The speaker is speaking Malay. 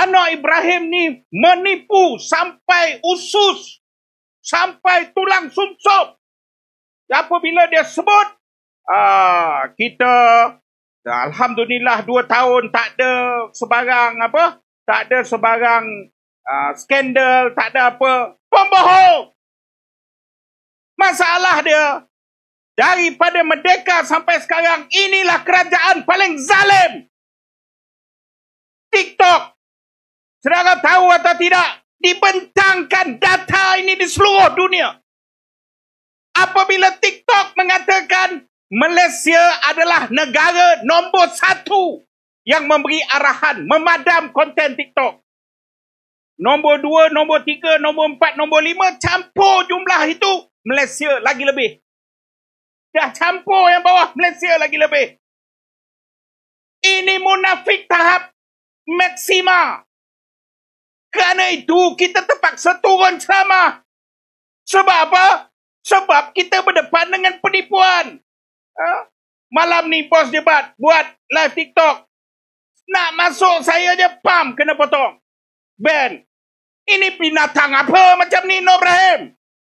Anak Ibrahim ni menipu sampai usus, sampai tulang sumsum. Apabila dia sebut, kita alhamdulillah 2 tahun tak ada sebarang apa, tak ada sebarang skandal, tak ada apa. Pembohong. Masalah dia, daripada merdeka sampai sekarang, inilah kerajaan paling zalim. TikTok. Saudara tahu atau tidak, dibentangkan data ini di seluruh dunia. Apabila TikTok mengatakan Malaysia adalah negara nombor 1 yang memberi arahan memadam konten TikTok. Nombor 2, nombor 3, nombor 4, nombor 5, campur jumlah itu, Malaysia lagi lebih. Dah campur yang bawah, Malaysia lagi lebih. Ini munafik tahap maksima. Kerana itu, kita terpaksa turun ceramah. Sebab apa? Sebab kita berdepan dengan penipuan. Malam ni bos debat, buat live TikTok. Nak masuk saya je, pam, kena potong. Ban. Ini binatang apa macam ni, Ibrahim?